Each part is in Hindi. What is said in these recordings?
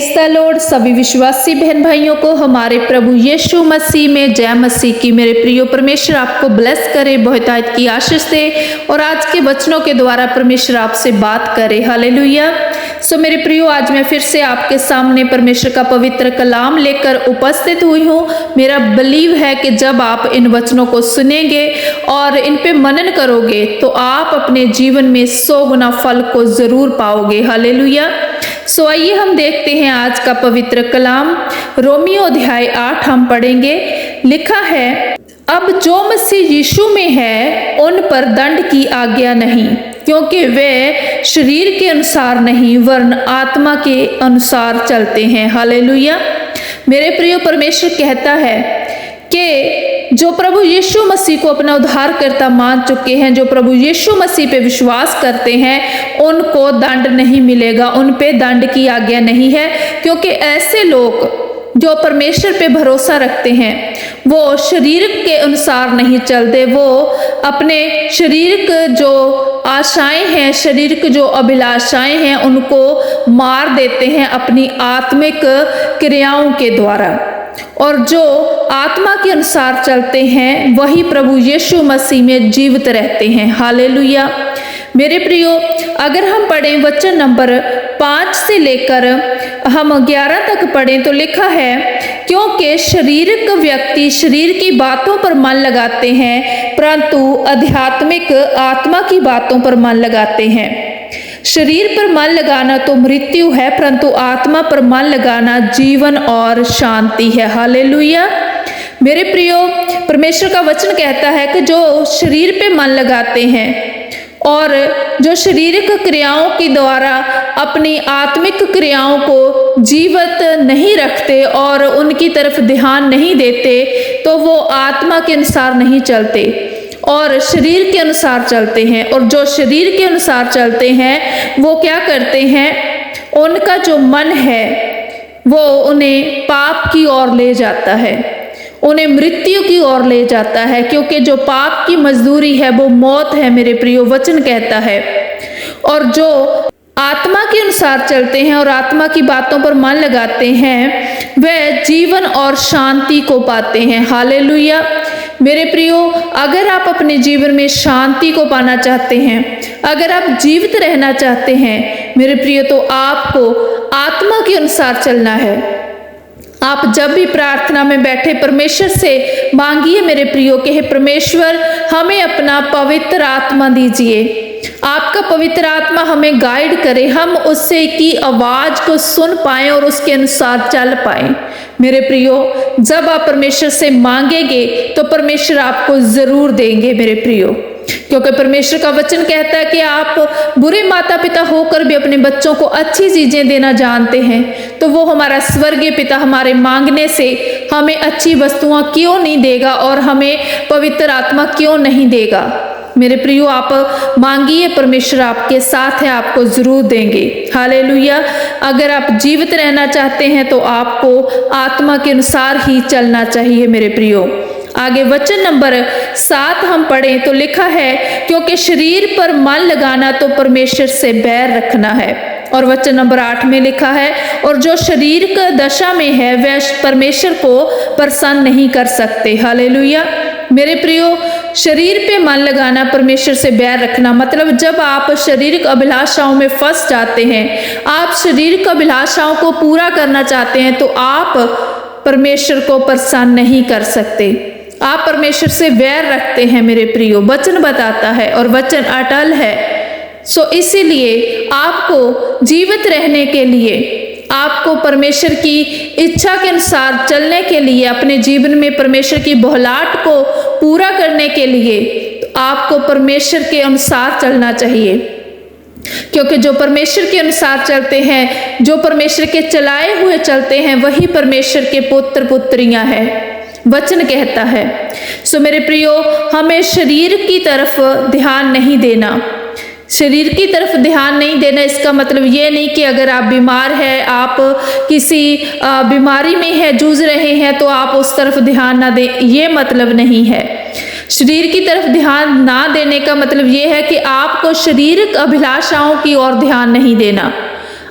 Praise the Lord. सभी विश्वासी बहन भाइयों को हमारे प्रभु यीशु मसीह में जय मसीह की। मेरे प्रियो, परमेश्वर आपको ब्लेस करे, बहुतायत की आशीष दे और आज के वचनों के द्वारा परमेश्वर आपसे बात करे। हालेलुया। सो मेरे प्रियो, आज मैं फिर से आपके सामने परमेश्वर का पवित्र कलाम लेकर उपस्थित हुई हूँ। मेरा बिलीव है कि जब आप इन वचनों को सुनेंगे और इन पे मनन करोगे तो आप अपने जीवन में 100 गुना फल को जरूर पाओगे। हालेलुया। सो आइए हम देखते हैं आज का पवित्र कलाम। रोमियो अध्याय 8 हम पढ़ेंगे। लिखा है, अब जो मसीह यीशु में है उन पर दंड की आज्ञा नहीं, क्योंकि वे शरीर के अनुसार नहीं वरन आत्मा के अनुसार चलते हैं। हालेलुया। मेरे प्रिय, परमेश्वर कहता है कि जो प्रभु यीशु मसीह को अपना उद्धारकर्ता मान चुके हैं, जो प्रभु यीशु मसीह पे विश्वास करते हैं, उनको दंड नहीं मिलेगा, उन पे दंड की आज्ञा नहीं है। क्योंकि ऐसे लोग जो परमेश्वर पे भरोसा रखते हैं वो शरीर के अनुसार नहीं चलते, वो अपने शरीर के जो आशाएं हैं, शरीर की जो अभिलाषाएं हैं, उनको मार देते हैं अपनी आत्मिक क्रियाओं के द्वारा। और जो आत्मा के अनुसार चलते हैं वही प्रभु यीशु मसीह में जीवित रहते हैं। हालेलुया। मेरे प्रियो, अगर हम पढ़ें वचन नंबर 5 से लेकर हम 11 तक पढ़ें तो लिखा है, क्योंकि शारीरिक व्यक्ति शरीर की बातों पर मन लगाते हैं, परंतु आध्यात्मिक आत्मा की बातों पर मन लगाते हैं। शरीर पर मन लगाना तो मृत्यु है, परंतु आत्मा पर मन लगाना जीवन और शांति है। हालेलुया। मेरे प्रियो, परमेश्वर का वचन कहता है कि जो शरीर पे मन लगाते हैं और जो शारीरिक क्रियाओं के द्वारा अपनी आत्मिक क्रियाओं को जीवित नहीं रखते और उनकी तरफ ध्यान नहीं देते, तो वो आत्मा के अनुसार नहीं चलते और शरीर के अनुसार चलते हैं। और जो शरीर के अनुसार चलते हैं वो क्या करते हैं, उनका जो मन है वो उन्हें पाप की ओर ले जाता है, उन्हें मृत्यु की ओर ले जाता है, क्योंकि जो पाप की मजदूरी है वो मौत है। मेरे प्रियो, वचन कहता है। और जो आत्मा के अनुसार चलते हैं और आत्मा की बातों पर मन लगाते हैं वह जीवन और शांति को पाते हैं। हालेलुया। मेरे प्रियो, अगर आप अपने जीवन में शांति को पाना चाहते हैं, अगर आप जीवित रहना चाहते हैं मेरे प्रियो, तो आपको आत्मा के अनुसार चलना है। आप जब भी प्रार्थना में बैठे परमेश्वर से मांगिए मेरे प्रियो कि हे परमेश्वर, हमें अपना पवित्र आत्मा दीजिए। आपका पवित्र आत्मा हमें गाइड करे, हम उससे की आवाज को सुन पाएं और उसके अनुसार चल पाएं। मेरे प्रियो, जब आप परमेश्वर से मांगेंगे तो परमेश्वर आपको जरूर देंगे मेरे प्रियो, क्योंकि परमेश्वर का वचन कहता है कि आप बुरे माता पिता होकर भी अपने बच्चों को अच्छी चीजें देना जानते हैं, तो वो हमारा स्वर्गीय पिता हमारे मांगने से हमें अच्छी वस्तुएं क्यों नहीं देगा और हमें पवित्र आत्मा क्यों नहीं देगा। मेरे प्रियो, आप मांगिए, परमेश्वर आपके साथ है, आपको जरूर देंगे। हालेलुया। अगर आप जीवित रहना चाहते हैं तो आपको आत्मा के अनुसार ही चलना चाहिए मेरे प्रियो। आगे वचन नंबर 7 हम पढ़ें तो लिखा है, क्योंकि शरीर पर मन लगाना तो परमेश्वर से बैर रखना है। और वचन नंबर 8 में लिखा है, और जो शरीर का दशा में है वह परमेश्वर को प्रसन्न नहीं कर सकते। हालेलुया। मेरे प्रियो, शरीर पे मन लगाना, परमेश्वर से बैर रखना, मतलब जब आप शारीरिक अभिलाषाओं में फंस जाते हैं, आप शारीरिक अभिलाषाओं को पूरा करना चाहते हैं, तो आप परमेश्वर को प्रसन्न नहीं कर सकते, आप परमेश्वर से वैर रखते हैं मेरे प्रियो। वचन बताता है और वचन अटल है। सो इसीलिए आपको जीवित रहने के लिए, आपको परमेश्वर की इच्छा के अनुसार चलने के लिए, अपने जीवन में परमेश्वर की बहुलाहट को पूरा करने के लिए तो आपको परमेश्वर के अनुसार चलना चाहिए। क्योंकि जो परमेश्वर के अनुसार चलते हैं, जो परमेश्वर के चलाए हुए चलते हैं, वही परमेश्वर के पुत्र पुत्रियां हैं, वचन कहता है। सो मेरे प्रियो, हमें शरीर की तरफ ध्यान नहीं देना, शरीर की तरफ ध्यान नहीं देना। इसका मतलब ये नहीं कि अगर आप बीमार हैं, आप किसी बीमारी में है, जूझ रहे हैं, तो आप उस तरफ ध्यान ना दें, ये मतलब नहीं है। शरीर की तरफ ध्यान ना देने का मतलब ये है कि आपको शारीरिक अभिलाषाओं की ओर ध्यान नहीं देना,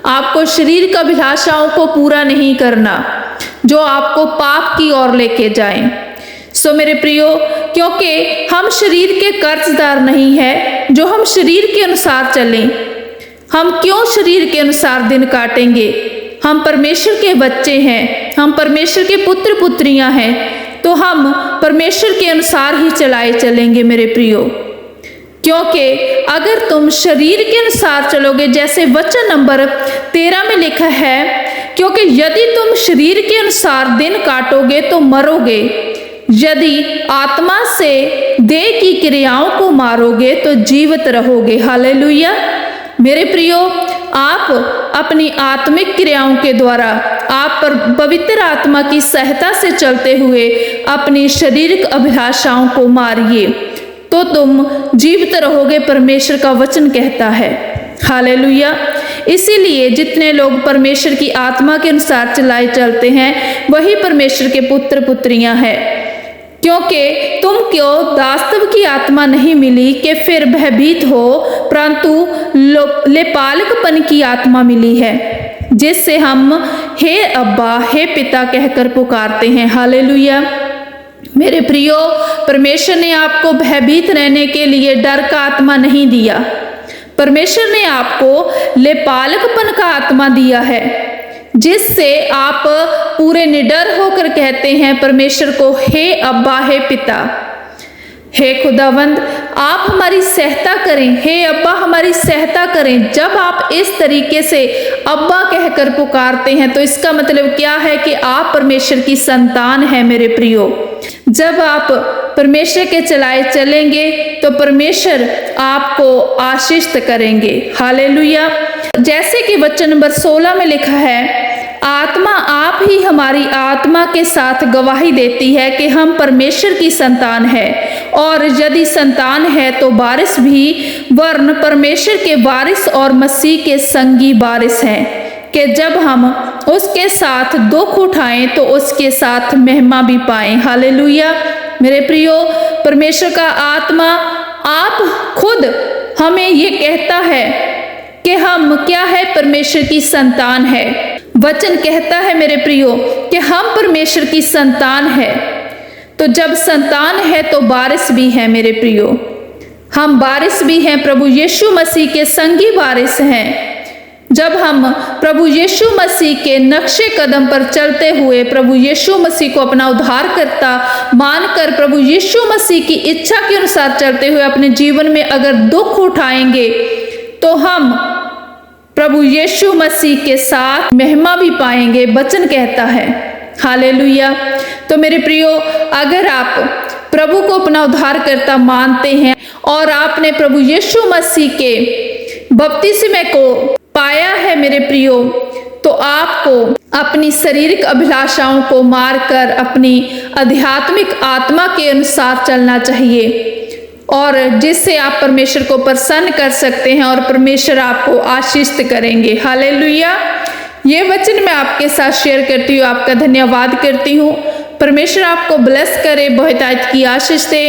आपको शरीर की अभिलाषाओं को पूरा नहीं करना जो आपको पाप की ओर लेके जाएं। सो मेरे प्रियो, क्योंकि हम शरीर के कर्जदार नहीं है जो हम शरीर के अनुसार चलें। हम क्यों शरीर के अनुसार दिन काटेंगे? हम परमेश्वर के बच्चे हैं, हम परमेश्वर के पुत्र पुत्रियां हैं, तो हम परमेश्वर के अनुसार ही चलाए चलेंगे मेरे प्रियो। क्योंकि अगर तुम शरीर के अनुसार चलोगे, जैसे वचन नंबर 13 में लिखा है, क्योंकि यदि तुम शरीर के अनुसार दिन काटोगे तो मरोगे, यदि आत्मा से देह की क्रियाओं को मारोगे तो जीवित रहोगे। हालेलुया। मेरे प्रियो, आप अपनी आत्मिक क्रियाओं के द्वारा, आप पर पवित्र आत्मा की सहायता से चलते हुए अपनी शारीरिक अभिलाषाओं को मारिए तो तुम जीवित रहोगे, परमेश्वर का वचन कहता है। हालेलुया। इसीलिए जितने लोग परमेश्वर की आत्मा के अनुसार चलाए चलते हैं वही परमेश्वर के पुत्र पुत्रियां हैं। क्योंकि तुम क्यों दास्तव की आत्मा नहीं मिली कि फिर भयभीत हो, परंतु लेपालकपन की आत्मा मिली है, जिससे हम हे अब्बा, हे पिता कहकर पुकारते हैं। हालेलुया। मेरे प्रियो, परमेश्वर ने आपको भयभीत रहने के लिए डर का आत्मा नहीं दिया, परमेश्वर ने आपको लेपालकपन का आत्मा दिया है, जिससे आप पूरे निडर होकर कहते हैं परमेश्वर को, हे अब्बा, हे पिता, हे खुदावंद, आप हमारी सहायता करें, हे अब्बा हमारी सहायता करें। जब आप इस तरीके से अब्बा कहकर पुकारते हैं तो इसका मतलब क्या है कि आप परमेश्वर की संतान हैं मेरे प्रियो। जब आप परमेश्वर के चलाए चलेंगे तो परमेश्वर आपको आशीषित करेंगे। हालेलुया। जैसे कि वचन नंबर 16 में लिखा है, आत्मा आप ही हमारी आत्मा के साथ गवाही देती है कि हम परमेश्वर की संतान है, और यदि संतान है तो वारिस भी, वरन परमेश्वर के वारिस और मसीह के संगी वारिस हैं, कि जब हम उसके साथ दुख उठाएं तो उसके साथ महिमा भी पाएं। हालेलुया। मेरे प्रियो, परमेश्वर का आत्मा आप खुद हमें ये कहता है कि हम क्या है, परमेश्वर की संतान है। वचन कहता है मेरे प्रियो कि हम परमेश्वर की संतान है, तो जब संतान है तो वारिस भी है मेरे प्रियो। हम वारिस भी हैं, प्रभु यीशु मसीह के संगी वारिस हैं। जब हम प्रभु यीशु मसीह के नक्शे कदम पर चलते हुए प्रभु यीशु मसीह को अपना उद्धारकर्ता मानकर प्रभु यीशु मसीह की इच्छा के अनुसार चलते हुए अपने जीवन में अगर दुख उठाएंगे तो हम प्रभु यीशु मसीह के साथ महिमा भी पाएंगे, वचन कहता है। हालेलुया। तो मेरे प्रियो, अगर आप प्रभु को अपना उद्धारकर्ता मानते हैं और आपने प्रभु यीशु मसीह के बपतिस्मे को पाया है मेरे प्रियो, तो आपको अपनी शारीरिक अभिलाषाओं को मारकर अपनी आध्यात्मिक आत्मा के अनुसार चलना चाहिए, और जिससे आप परमेश्वर को प्रसन्न कर सकते हैं और परमेश्वर आपको आशीषित करेंगे। हालेलुया। ये वचन मैं आपके साथ शेयर करती हूँ, आपका धन्यवाद करती हूँ। परमेश्वर आपको ब्लेस करे, बहुतायत की आशीष दे,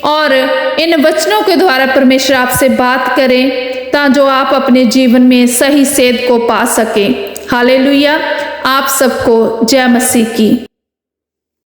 और इन वचनों के द्वारा परमेश्वर आपसे बात करे ताकि आप अपने जीवन में सही सेध को पा सकें। हालेलुया। आप सबको जय मसीह की।